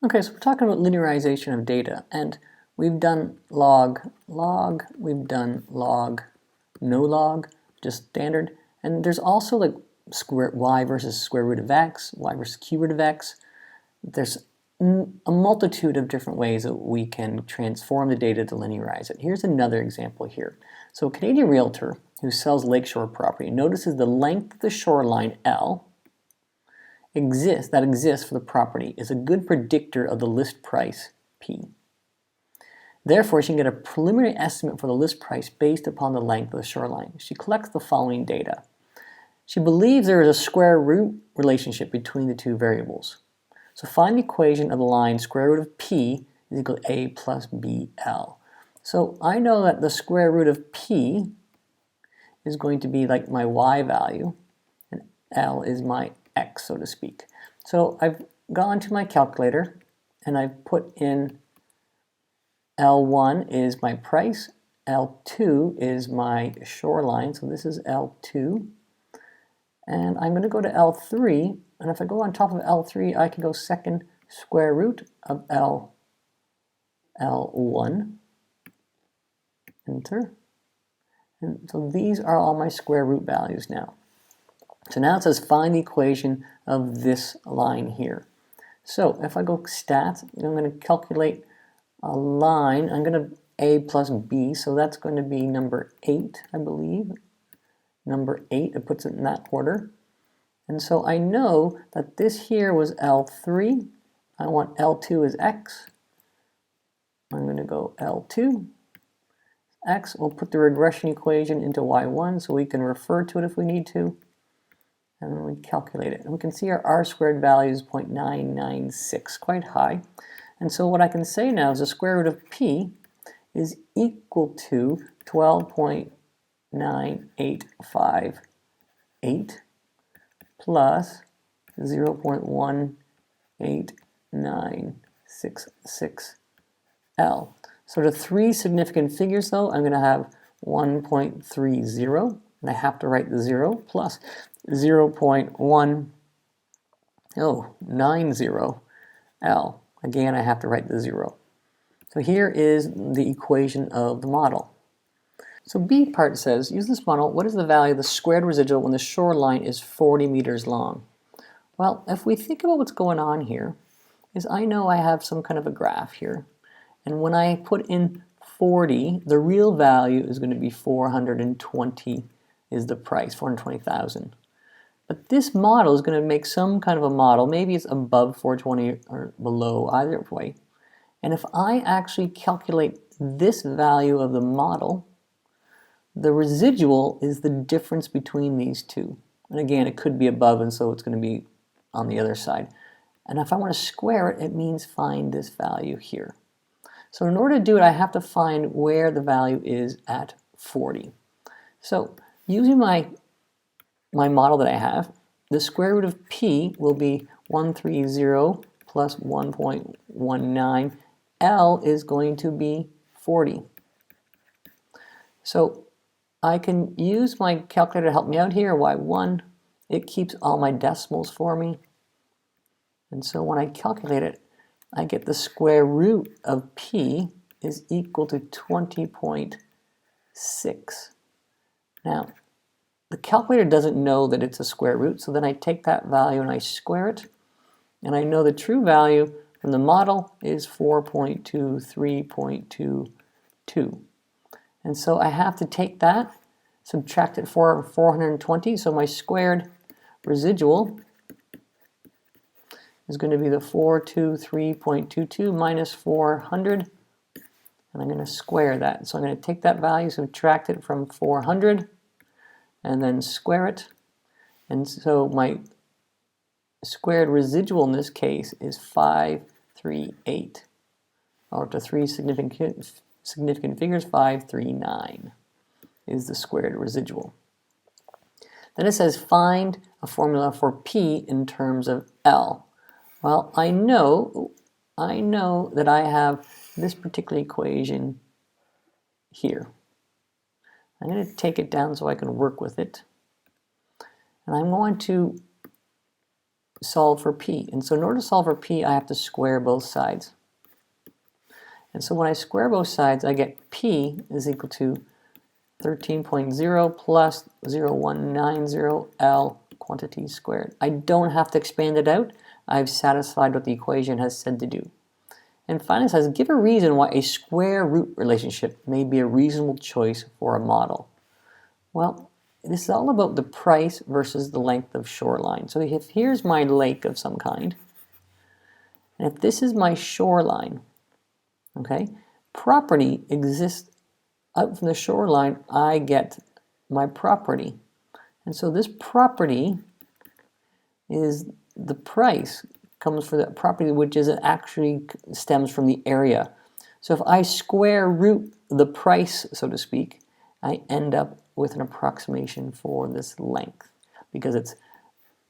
Okay, so we're talking about linearization of data, and we've done log, we've done log, no log, just standard, and there's also like square y versus square root of x, y versus cube root of x. There's a multitude of different ways that we can transform the data to linearize it. Here's another example here. So a Canadian realtor who sells lakeshore property notices the length of the shoreline L that exists for the property is a good predictor of the list price P. Therefore, she can get a preliminary estimate for the list price based upon the length of the shoreline. She collects the following data. She believes there is a square root relationship between the two variables. So find the equation of the line square root of P is equal to A plus BL. So I know that the square root of P is going to be like my Y value, and L is my X, so to speak. So I've gone to my calculator and I've put in L1 is my price, L2 is my shoreline, so this is L2. And I'm going to go to L3, and if I go on top of L3, I can go second square root of L1, enter. And so these are all my square root values now. So now it says find the equation of this line here. So if I go stats, I'm going to calculate a line. I'm going to A plus B, so that's going to be number 8, I believe. Number 8, it puts it in that order. And so I know that this here was L3. I want L2 as X. I'm going to go L2. X, we'll put the regression equation into Y1 so we can refer to it if we need to. And then we calculate it. And we can see our R squared value is 0.996, quite high. And so what I can say now is the square root of P is equal to 12.9858 plus 0.1896 L. So the three significant figures though, I'm going to have 1.30, and I have to write the 0 plus 0.1090 L. Again, I have to write the 0. So here is the equation of the model. So B part says, use this model, what is the value of the squared residual when the shoreline is 40 meters long? Well, if we think about what's going on here, is I know I have some kind of a graph here. And when I put in 40, the real value is going to be 420 is the price, 420,000. But this model is going to make some kind of a model, maybe it's above 420 or below, either way. And if I actually calculate this value of the model, the residual is the difference between these two. And again, it could be above, and so it's going to be on the other side. And if I want to square it, it means find this value here. So in order to do it, I have to find where the value is at 40. So using my model that I have, the square root of P will be 130 plus 1.19. L is going to be 40. So I can use my calculator to help me out here, Y1. It keeps all my decimals for me. And so when I calculate it, I get the square root of P is equal to 20.6. Now, the calculator doesn't know that it's a square root, so then I take that value and I square it, and I know the true value from the model is 4.23.22. And so I have to take that, subtract it from 420, so my squared residual is going to be the 423.22 minus 400, and I'm going to square that. So I'm going to take that value, subtract it from 400, and then square it. And so my squared residual in this case is 538, or to three significant figures, 539 is the squared residual. Then it says find a formula for P in terms of L. Well, I know that I have this particular equation here. I'm going to take it down so I can work with it. And I'm going to solve for p. And so in order to solve for p, I have to square both sides. And so when I square both sides, I get p is equal to 13.0 plus 0.190 L quantity squared. I don't have to expand it out. I've satisfied what the equation has said to do. And finally it says, give a reason why a square root relationship may be a reasonable choice for a model. Well, this is all about the price versus the length of shoreline. So if here's my lake of some kind, and if this is my shoreline, okay, property exists out from the shoreline, I get my property. And so this property is the price, comes for the property which is actually stems from the area. So if I square root the price, so to speak, I end up with an approximation for this length because it's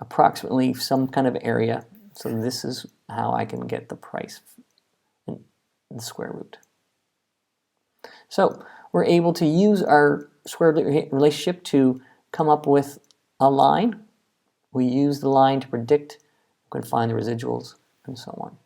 approximately some kind of area. So this is how I can get the price in the square root. So we're able to use our square root relationship to come up with a line. We use the line to predict, we can find the residuals, and so on.